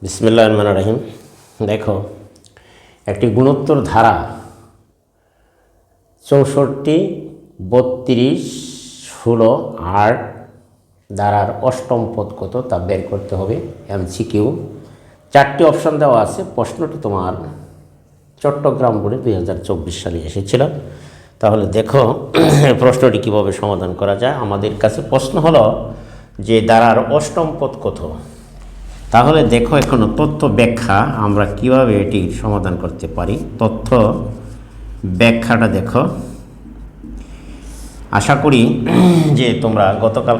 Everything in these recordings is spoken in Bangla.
বিসমিল্লাহির রহমানির রহিম। দেখো, একটি গুণোত্তর ধারা 64, 32, 16, 8 ধারার অষ্টম পদ কত তা বের করতে হবে। MCQ 4টি অপশান দেওয়া আছে। প্রশ্নটি তোমার চট্টগ্রাম বোর্ডে 2024 সালে এসেছিল। তাহলে দেখো প্রশ্নটি কীভাবে সমাধান করা যায়। আমাদের কাছে প্রশ্ন হলো যে ধারার অষ্টম পদ কত। তাহলে দেখো এখনো তথ্য ব্যাখ্যা আমরা কিভাবে এটি সমাধান করতে পারি। তথ্য ব্যাখ্যাটা দেখো, আশা করি যে তোমরা গতকাল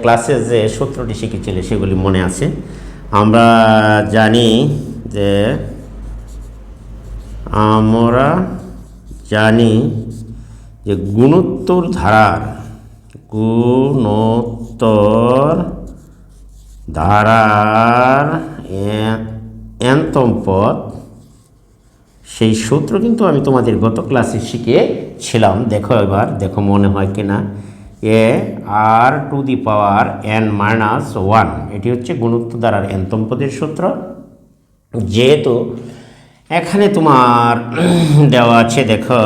ক্লাসে যে সূত্রটি শিখেছিলে সেগুলি মনে আছে। আমরা জানি যে গুণোত্তর ধারার nতম পদ, সেই সূত্র কিন্তু আমি তোমাদের গত ক্লাসে শিখিয়েছিলাম। দেখো এবার দেখো মনে হয় কিনা। r⁴n−1 এটি হচ্ছে গুণোত্তর ধারার nতম পদের সূত্র। যেহেতু এখানে তোমার দেওয়া আছে, দেখো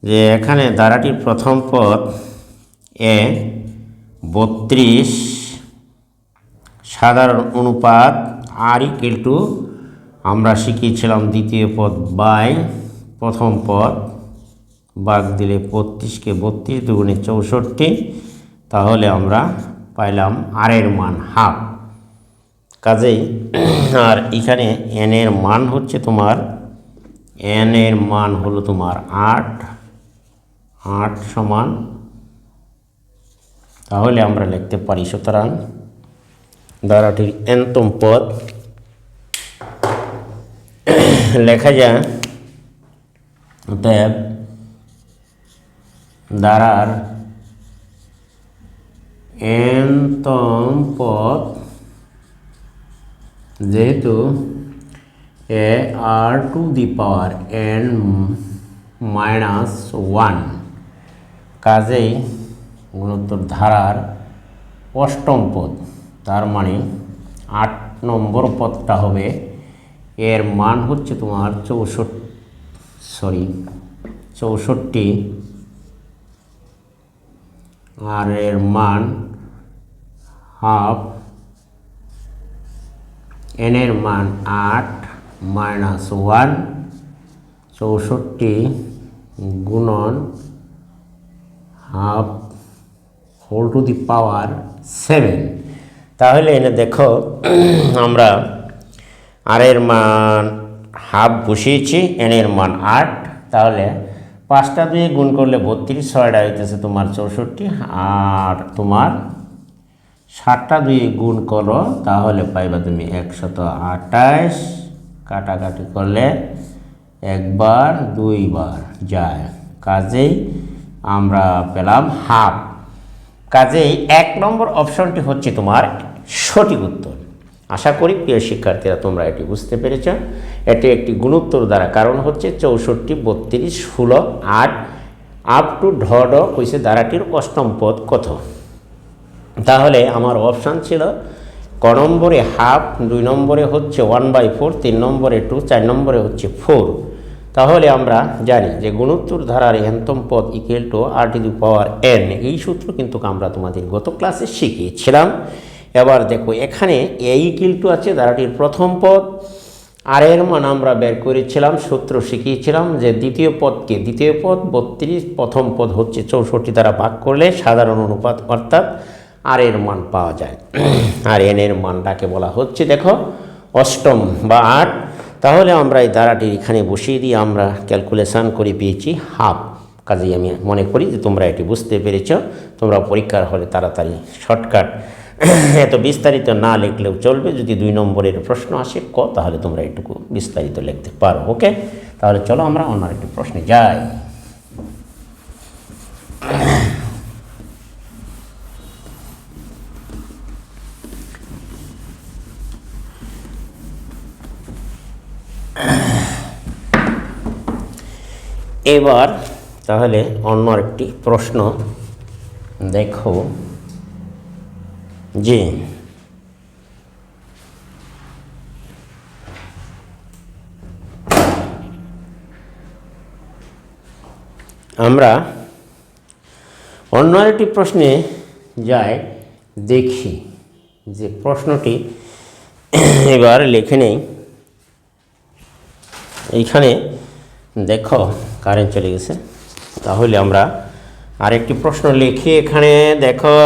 যে এখানে ধারাটির প্রথম পদ 32, সাধারণ অনুপাত r= আমরা শিখিয়েছিলাম দ্বিতীয় পদ বাই প্রথম পদ, ভাগ দিলে 32কে 32 দুগুণে 64, তাহলে আমরা পাইলাম r এর মান হাফ। কাজেই আর এখানে n এর মান হচ্ছে তোমার হলো তোমার 8 সমান, তাহলে আমরা লিখতে পারি সুতরাং ধারাটির nতম পদ লেখা যায়। অতএব ধারার nতম পদ যেহেতু r⁴n−1, কাজেই গুণোত্তর ধারার অষ্টম পদ, তার মানে 8 নম্বর পদটা হবে, এর মান হচ্ছে তোমার 64, আর এর মান হাফ, n এর মান 8−1, 64 গুণন হাফ ⁴7। তাহলে এনে দেখো আমরা আর এর মান হাফ বসিয়েছি, n এর মান 8, তাহলে 5টা দিয়ে গুণ করলে 32, 6টা হইতেছে তোমার 64, আর তোমার 7টা দিয়ে গুণ করো তাহলে পাইবা তুমি 128, কাটাকাটি করলে একবার 2 বার যায়, কাজেই আমরা পেলাম হাফ। কাজেই 1 নম্বর অপশনটি হচ্ছে তোমার সঠিক উত্তর। আশা করি প্রিয় শিক্ষার্থীরা তোমরা এটি বুঝতে পেরেছ। এটি একটি গুণোত্তর দ্বারা, কারণ হচ্ছে 64, 32, 16, 8 আপ টু ঢ কইছে ধারাটির অষ্টম পদ কত। তাহলে আমার অপশান ছিল ক নম্বরে হাফ, 2 নম্বরে হচ্ছে 1/4, 3 নম্বরে 2, 4 নম্বরে হচ্ছে 4। তাহলে আমরা জানি যে গুণোত্তর ধারার nতম পদ r⁴n, এই সূত্র কিন্তু আমরা তোমাদের গত ক্লাসে শিখিয়েছিলাম। এবার দেখো এখানে আছে ধারাটির প্রথম পদ, আর এর মান আমরা বের করেছিলাম, সূত্র শিখিয়েছিলাম যে দ্বিতীয় পদ 32, প্রথম পদ হচ্ছে 64 দ্বারা ভাগ করলে সাধারণ অনুপাত অর্থাৎ আর এর মান পাওয়া যায়। আর n এর মানটাকে বলা হচ্ছে দেখো অষ্টম বা 8। তাহলে আমরা এই ধারাটির এখানে বসিয়ে দিয়ে আমরা ক্যালকুলেশন করে পেয়েছি হাফ। কাজেই আমি মনে করি যে তোমরা এটি বুঝতে পেরেছ। তোমরা পরীক্ষার হলে তাড়াতাড়ি শর্টকাট এত বিস্তারিত না লিখলেও চলবে। যদি 2 নম্বরের প্রশ্ন আসে তাহলে তোমরা এটুকু বিস্তারিত লিখতে পারো। ওকে, তাহলে চলো আমরা অন্য একটি প্রশ্নে যাই। এবার তাহলে অন্য একটি প্রশ্ন দেখো যে আমরা অন্য আরেকটি প্রশ্নে যাই, দেখি যে প্রশ্নটি এবার লিখে নেই। এইখানে দেখো কারেন্ট চলে গেছে, তাহলে আমরা আরেকটি প্রশ্ন লিখি। এখানে দেখো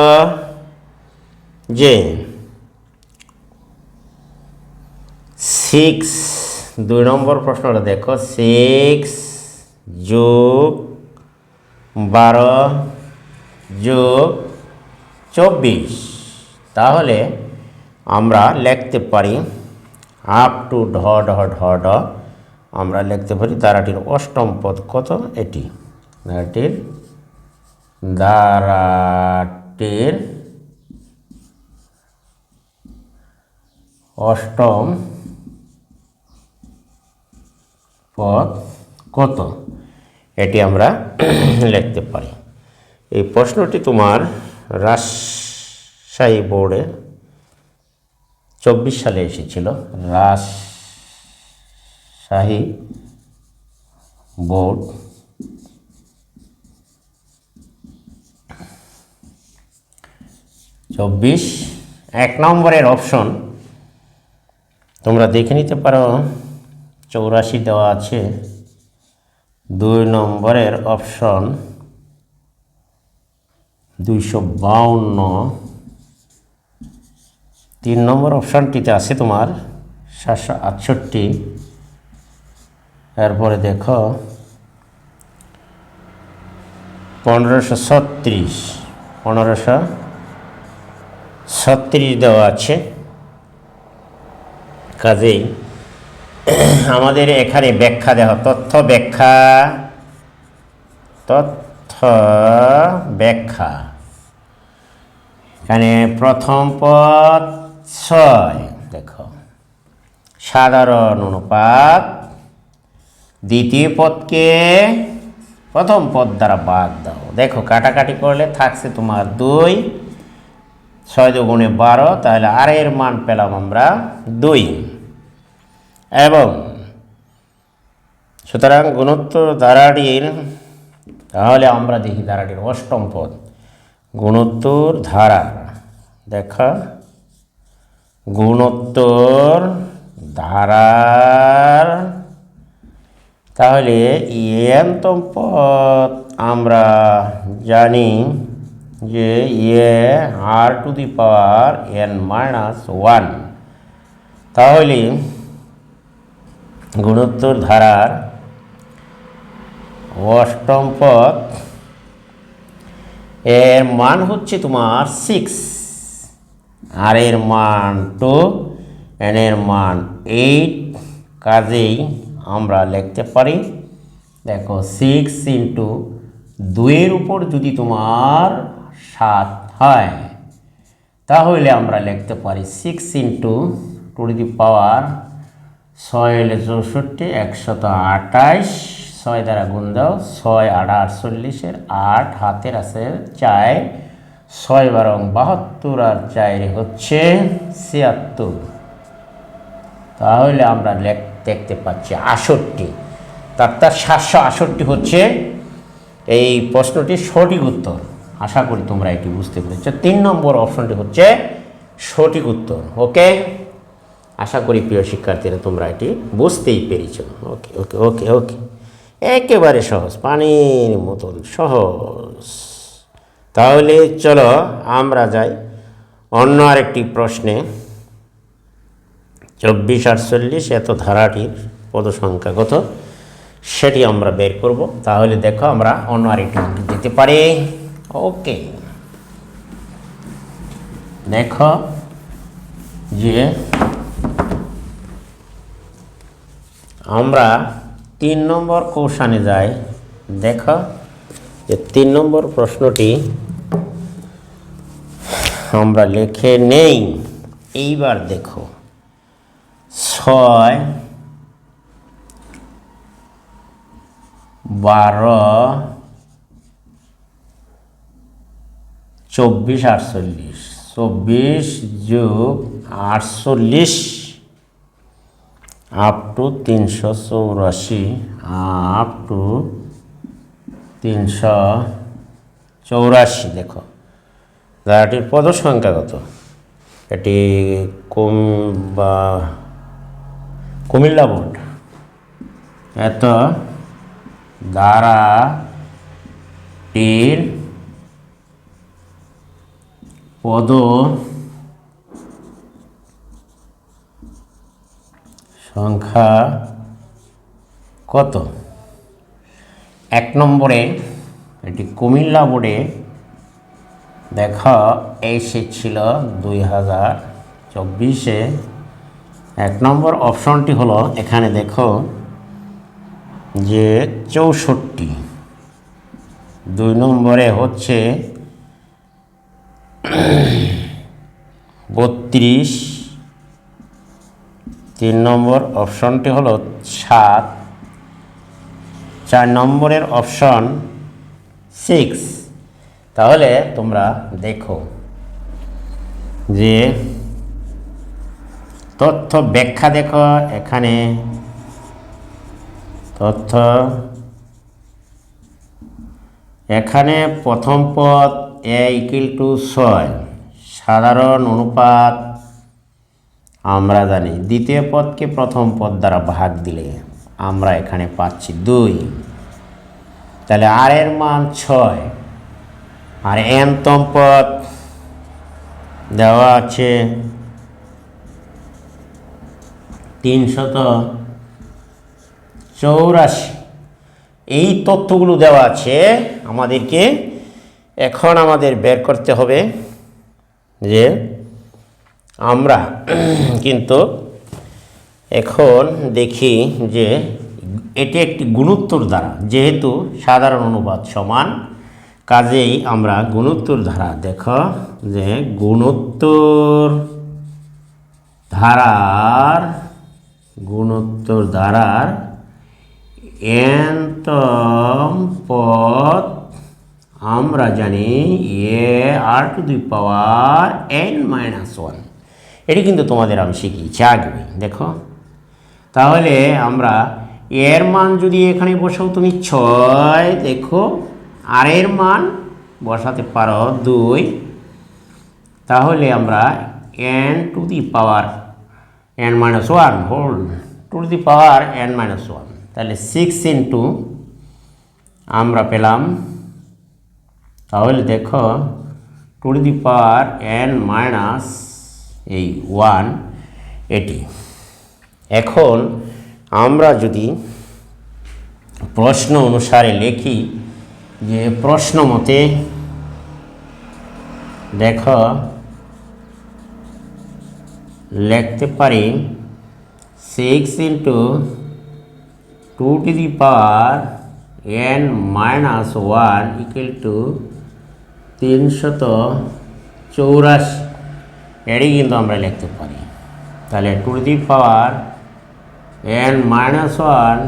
যে 6, 2 নম্বর প্রশ্নটা দেখো, 6 যোগ 12 যোগ 24, তাহলে আমরা লিখতে পারি আপ টু ঢ ঢ ঢ ঢ, আমরা লিখতে পারি ধারাটির অষ্টম পদ কত, এটি ধারাটির অষ্টম পদ কত, এটি আমরা লিখতে পারি। এই প্রশ্নটি তোমার রাজশাহী বোর্ডে 24 সালে এসেছিল। রাজশাহী বোর্ড 24, 1 নম্বরের অপশন তোমরা দেখে নিতে পারো, 84 দেওয়া আছে। 2 নম্বরের অপশন 252, 3 নম্বর অপশনটিতে আছে তোমার 768, এরপরে দেখো 1536 দেওয়া আছে। কাজেই আমাদের এখানে ব্যাখ্যা দেখো, তথ্য ব্যাখ্যা, এখানে প্রথম পদ 6, দেখো সাধারণ অনুপাত, দ্বিতীয় পদকে প্রথম পদ দ্বারা ভাগ দাও। দেখো কাটাকাটি করলে থাকছে তোমার 2, 6 দুগুণে 12, তাহলে আর এর মান পেলাম আমরা 2। এবং সুতরাং গুণোত্তর ধারাটির, তাহলে আমরা দেখি ধারাটির অষ্টম পদ গুণোত্তর ধারা, দেখা গুণোত্তর ধারার, তাহলে এনতম পদ আমরা জানি যে r⁻n-1, তাহলে গুণোত্তর ধারার অষ্টম পদ এর মান হচ্ছে তোমার 6, আর এর মান 2, n এর মান 8, কাজেই আমরা লিখতে পারি, দেখো 6 ইন্টু 2 উপর যদি তোমার 7 হয়, তাহলে আমরা লিখতে পারি 6 ইন্টু 2 হলে 64, 128, 6 দ্বারা গুণ দাও, 6 8 48, 8 হাতের আছে 4, 6 বারং 72, আর 4 হচ্ছে 76, তাহলে আমরা দেখতে পাচ্ছি 68, তার 768 হচ্ছে এই প্রশ্নটির সঠিক উত্তর। আশা করি তোমরা এটি বুঝতে পেরেছ। 3 নম্বর অপশনটি হচ্ছে সঠিক উত্তর। ওকে, আশা করি প্রিয় শিক্ষার্থীরা তোমরা এটি বুঝতেই পেরেছ। ওকে ওকে ওকে ওকে, একেবারে সহজ, পানির মতন সহজ। তাহলে চলো আমরা যাই অন্য আরেকটি প্রশ্নে। 24 48 এত ধারাটির পদ সংখ্যা কত, সেটি আমরা বের করব। তাহলে দেখো আমরা অন্য আরেকটি অঙ্ক দিতে পারি। ওকে, দেখো যে আমরা 3 নম্বর কৌশানে যাই। দেখো যে 3 নম্বর প্রশ্নটি আমরা লিখে নেই। এইবার দেখো 6 12 24 48, 24 যোগ 48 আপ টু 384, আপ টু 384। দেখো ধারাটির পদ সংখ্যা কত? এটি কুমিল্লা বোর্ড এত ধারাটির পদ সংখ্যা কত? 1 নম্বরে এটি কুমিল্লা বোর্ডে দেখো এসেছিল 2024-এ। 1 নম্বর অপশনটি হলো এখানে দেখো যে 64, 2 নম্বরে হচ্ছে 32, 3 নম্বর অপশনটি হলো 7, 4 নম্বরের অপশন 6। তাহলে তোমরা দেখো যে তথ্য ব্যাখ্যা দেখো এখানে তথ্য এখানে প্রথম পদ a=6 সাধারণ অনুপাত আমরা জানি। দ্বিতীয় পদকে প্রথম পদ দ্বারা ভাগ দিলে আমরা এখানে পাচ্ছি 2। তাহলে আর এর মান 6 আর nতম পদ দেওয়া আছে 384। এই তথ্যগুলো দেওয়া আছে আমাদেরকে। এখন আমাদের বের করতে হবে যে আমরা কিন্তু এখন দেখি যে এটি একটি গুণোত্তর ধারা, যেহেতু সাধারণ অনুপাত সমান কাজেই আমরা গুণোত্তর ধারা দেখো যে গুণোত্তর ধারার nতম পদ আমরা জানি a⁴n-1। এটি কিন্তু তোমাদের আমি শিখিয়েছি আগে। দেখো তাহলে আমরা এর মান যদি এখানে বসাও তুমি 6, দেখো আর এর মান বসাতে পারো 2, তাহলে আমরা n⁴n-1 হোল n-1, তাহলে 6 ইন্টু আমরা পেলাম, তাহলে দেখো n-1 এটি। এখন আমরা যদি প্রশ্ন অনুসারে লিখি যে প্রশ্ন মতে দেখো লিখতে পারি 6 ইন্টু 2n-1 ইকুয়াল টু 384। এটি কিন্তু আমরা লিখতে পারি। তাহলে 2n-1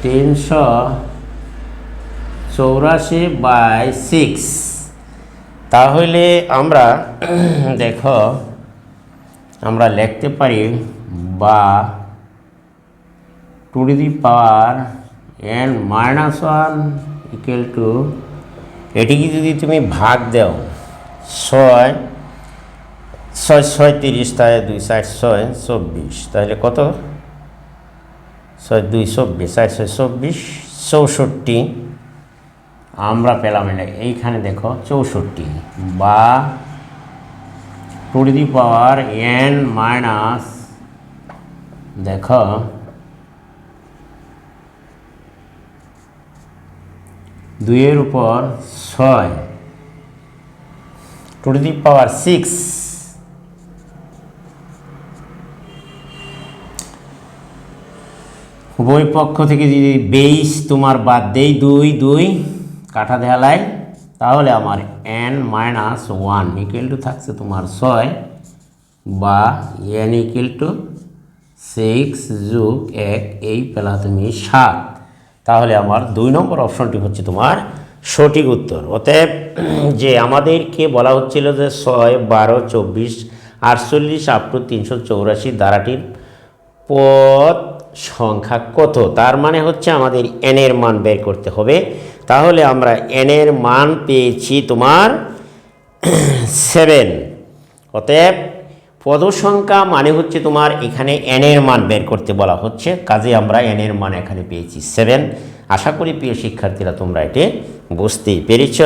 384/6। তাহলে আমরা দেখো আমরা লিখতে পারি বা 2n-1 ইকুয়াল টু এটিকে যদি তুমি ভাগ দাও 6 6 30, তাহলে 2 4 6 24, তাহলে কত 6 2 24, 4 6 24, 64 আমরা পেলাম। এইখানে দেখো 64 বা 2n- দেখো 2 এর উপর 6 2⁶। উভয় পক্ষ থেকে যদি 22 তোমার বাদ দেই 2 কাটা দেওয়ালাই, তাহলে আমার n-1 ইকুয়াল টু থাকছে তোমার 6 বা n ইকুয়াল টু 6 যোগ 1, এই পেলা তুমি 7। তাহলে আমার 2 নম্বর অপশনটি হচ্ছে তোমার সঠিক উত্তর। অতএব যে আমাদেরকে বলা হচ্ছিল যে 6 12 24 48 আপ টু 384 ধারাটির পদ সংখ্যা কত, তার মানে হচ্ছে আমাদের n এর মান বের করতে হবে। তাহলে আমরা n এর মান পেয়েছি তোমার 7। অতএব পদ সংখ্যা মানে হচ্ছে তোমার এখানে n এর মান বের করতে বলা হচ্ছে, কাজে আমরা n এর মান এখানে পেয়েছি 7। আশা করি প্রিয় শিক্ষার্থীরা তোমরা এটি বুঝতেই পেরেছ।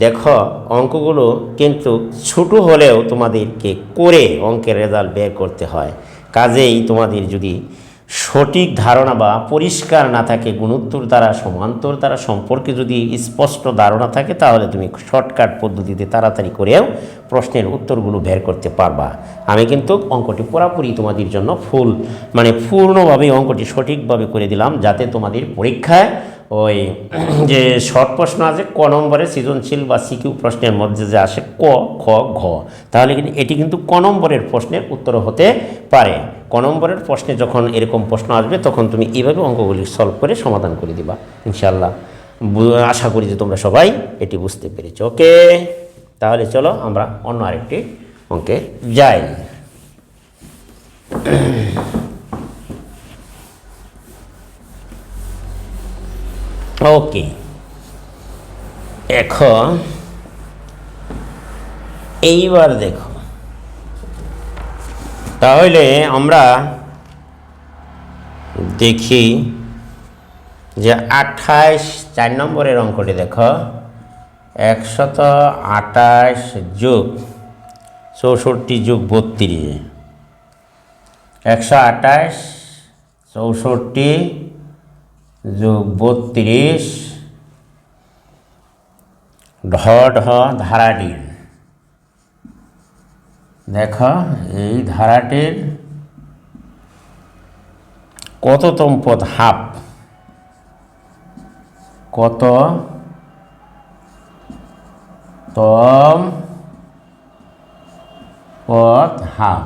দেখো অঙ্কগুলো কিন্তু ছোটো হলেও তোমাদেরকে করে অঙ্কের রেজাল্ট বের করতে হয়। কাজেই তোমাদের যদি সঠিক ধারণা বা পরিষ্কার না থাকে, গুণোত্তর দ্বারা সমান্তর দ্বারা সম্পর্কে যদি স্পষ্ট ধারণা থাকে, তাহলে তুমি শর্টকাট পদ্ধতিতে তাড়াতাড়ি করেও প্রশ্নের উত্তরগুলো বের করতে পারবা। আমি কিন্তু অঙ্কটি পুরোপুরি তোমাদের জন্য পূর্ণভাবে অঙ্কটি সঠিকভাবে করে দিলাম, যাতে তোমাদের পরীক্ষায় ওই যে শর্ট প্রশ্ন আছে ক নম্বরে সৃজনশীল বা সিকিউ প্রশ্নের মধ্যে যে আসে ক, খ, ঘ, তাহলে কিন্তু এটি কিন্তু ক নম্বরের প্রশ্নের উত্তর হতে পারে। ক নম্বরের প্রশ্নে যখন এরকম প্রশ্ন আসবে তখন তুমি এইভাবে অঙ্কগুলি সলভ করে সমাধান করে দিবা ইনশাল্লাহ। আশা করি যে তোমরা সবাই এটি বুঝতে পেরেছো। ওকে, তাহলে চলো আমরা অন্য আরেকটি অঙ্কে যাই। ওকে, এখন এইবার দেখো, তাহলে আমরা দেখি যে 28 4 নম্বরের অঙ্কটি দেখো, 128 যোগ 64 যোগ 32, 128 64 যোগ 32 ঢ ঢ ধারাটির, দেখো এই ধারাটির কততম পদ হাফ, কততম পদ হাফ।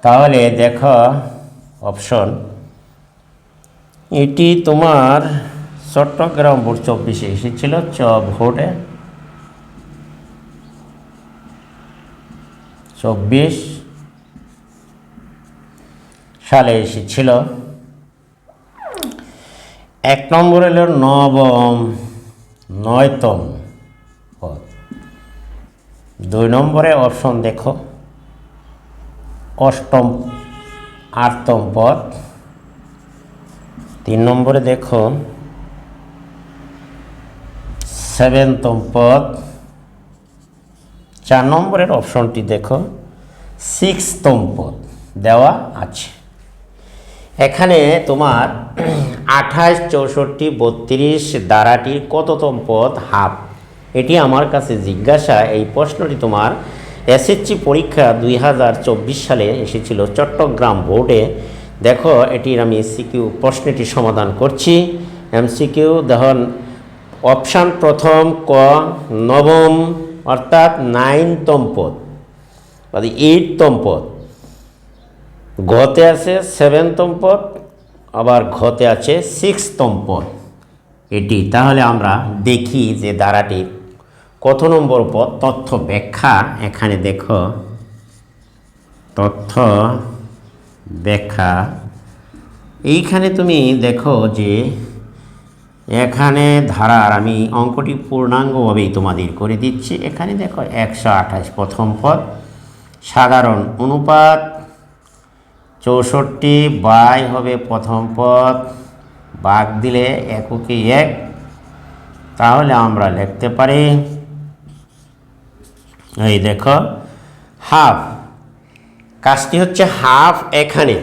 তাহলে দেখো অপশন, এটি তোমার চট্টগ্রাম বোর্ড 24-এ এসেছিল, ভোটে 24 সালে এসেছিল। 1 নম্বর হলো নবম 9তম পদ। 2 নম্বরে অপশন দেখো 8ম 8তম পদ। 3 নম্বরে দেখো 7তম পদ। 4 নম্বরের অপশনটি দেখো 6তম পদ দেওয়া আছে। এখানে তোমার 28 64 32 দ্বারাটির কততম পদ হাফ, এটি আমার কাছে জিজ্ঞাসা। এই প্রশ্নটি তোমার এসএসসি পরীক্ষা 2024 সালে এসেছিল চট্টগ্রাম বোর্ডে। দেখো এটির আমি সিকিউ প্রশ্নটি সমাধান করছি। এমসিকিউ দেখুন, অপশান প্রথম ক নবম অর্থাৎ 9তম পদ, 8তম পদ। ঘতে আছে 7তম পদ, আবার ঘতে আছে 6তম পদ এটি। তাহলে আমরা দেখি যে ধারাটির কত নম্বর পদ। তথ্য ব্যাখ্যা, এখানে দেখো তথ্য ব্যাখ্যা, এইখানে তুমি দেখো যে এখানে ধারার আমি অঙ্কটি পূর্ণাঙ্গভাবেই তোমাদের করে দিচ্ছি। এখানে দেখো 128 প্রথম পদ, সাধারণ অনুপাত 64 বাই হবে প্রথম পদ, ভাগ দিলে এককে 1, তাহলে আমরা লিখতে পারি এই দেখো হাফ। কাজটি হচ্ছে হাফ। এখানে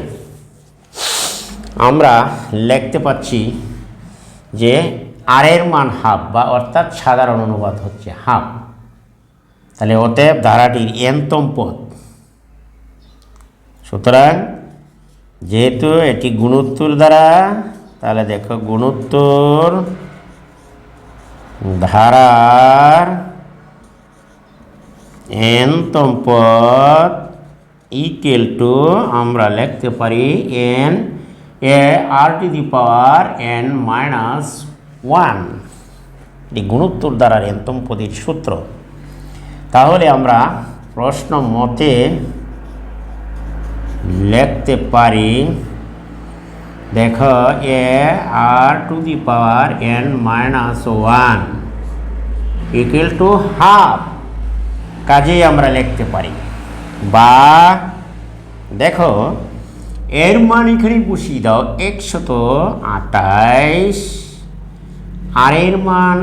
আমরা লিখতে পাচ্ছি যে আর এর মান হাফ, বা অর্থাৎ সাধারণ অনুপাত হচ্ছে হাফ। তাহলে অতএব ধারাটির nতম পদ। সুতরাং যেহেতু এটি গুণোত্তর দ্বারা, তাহলে দেখো গুণোত্তর ধারার nতম পদ ইকুয়াল টু আমরা লিখতে পারি n r⁻n-1, এটি গুণোত্তর দ্বারার nতম পদের সূত্র। তাহলে আমরা প্রশ্ন মতে লিখতে পারি, দেখো a r to the power n minus 1 equal to half, কাজেই আমরা লিখতে পারি। বা দেখো এর মান এখানে বসিয়ে দাও 128, আর এর মান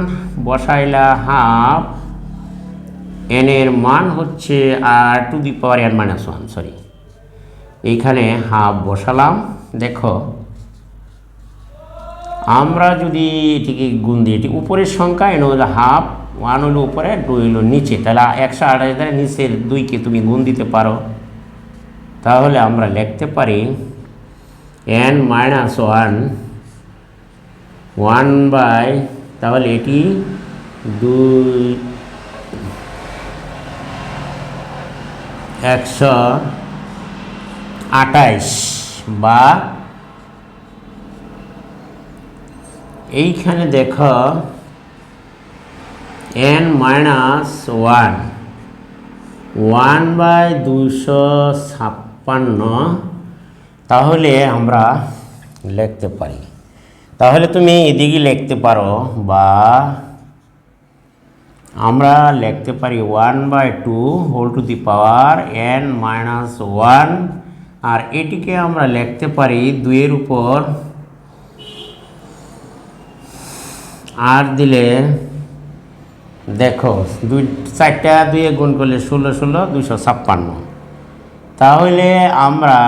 বসাইলা হাফ, এন এর মান হচ্ছে r to the power n minus 1, sorry এইখানে হাফ বসালাম। দেখো আমরা যদি এটিকে গুণ দিই, এটি উপরের সংখ্যা, এনে হলো হাফ, 1 হলো উপরে, 2 হলো নিচে, তাহলে 128 দ্বারা নিচের 2কে তুমি গুণ দিতে পারো। তাহলে আমরা লিখতে পারি n মাইনাস 1 বাই, তাহলে এটি 128 বা এইখানে দেখো n মাইনাস 1 বাই 256, তাহলে আমরা লিখতে পারি, তাহলে তুমি এদিকে লিখতে পারো, বা আমরা লিখতে পারি 1/2 whole to the power n minus 1, আর এটিকে আমরা লিখতে পারি 2 এর উপর আর দিলে, দেখো 4টা 2 গুণ করলে 16 16 256, তাহলে আমরা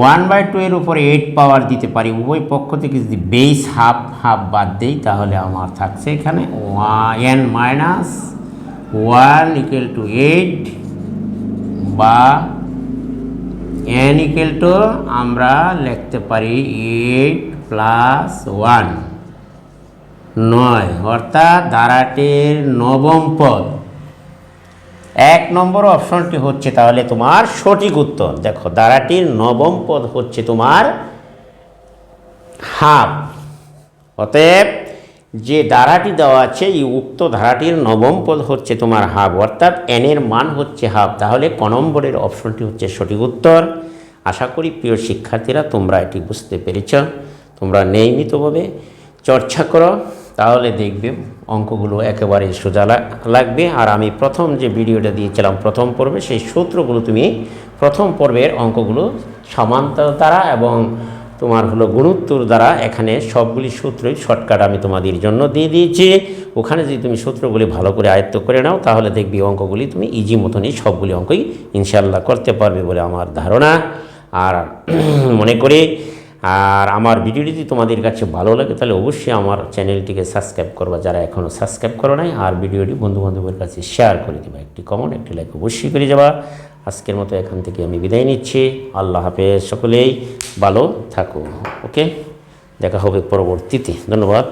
1/2 এর উপরে 8 পাওয়ার দিতে পারি। উভয় পক্ষ থেকে যদি বেস হাফ হাফ বাদ দেই, তাহলে আমার থাকছে এখানে n মাইনাস 1 ইকুয়াল টু 8, বা n ইকুয়াল টু আমরা লিখতে পারি 8 প্লাস 1 9, অর্থাৎ ধারাটির নবম পদ। 1 নম্বর অপশনটি হচ্ছে তাহলে তোমার সঠিক উত্তর। দেখো ধারাটির নবম পদ হচ্ছে তোমার হাফ, অতএব যে ধারাটি দেওয়া আছে এই উক্ত ধারাটির নবম পদ হচ্ছে তোমার হাফ, অর্থাৎ n এর মান হচ্ছে হাফ। তাহলে ক নম্বরের অপশনটি হচ্ছে সঠিক উত্তর। আশা করি প্রিয় শিক্ষার্থীরা তোমরা এটি বুঝতে পেরেছ। তোমরা নিয়মিতভাবে চর্চা করো, তাহলে দেখবে অঙ্কগুলো একেবারে সোজা লাগবে। আর আমি প্রথম যে ভিডিওটা দিয়েছিলাম প্রথম পর্বে, সেই সূত্রগুলো তুমি প্রথম পর্বের অঙ্কগুলো সমান্তর দ্বারা এবং তোমার হলো গুণোত্তর দ্বারা, এখানে সবগুলি সূত্রই শর্টকাট আমি তোমাদের জন্য দিয়ে দিয়েছি। ওখানে যদি তুমি সূত্রগুলি ভালো করে আয়ত্ত করে নাও, তাহলে দেখবি অঙ্কগুলি তুমি ইজি মতনই সবগুলি অঙ্কই ইনশাল্লাহ করতে পারবে বলে আমার ধারণা। আর মনে করি, আর আমার ভিডিওটি যদি তোমাদের কাছে ভালো লাগে, তাহলে অবশ্যই আমার চ্যানেলটিকে সাবস্ক্রাইব করবা যারা এখনও সাবস্ক্রাইব করো নাই, আর ভিডিওটি বন্ধুবান্ধবের কাছে শেয়ার করে দেবা। একটি কমেন্ট, একটি লাইক অবশ্যই করে যাবা। আজকের মতো এখান থেকে আমি বিদায় নিচ্ছি। আল্লাহ হাফেজ, সকলেই ভালো থাকো। ওকে, দেখা হবে পরবর্তীতে। ধন্যবাদ।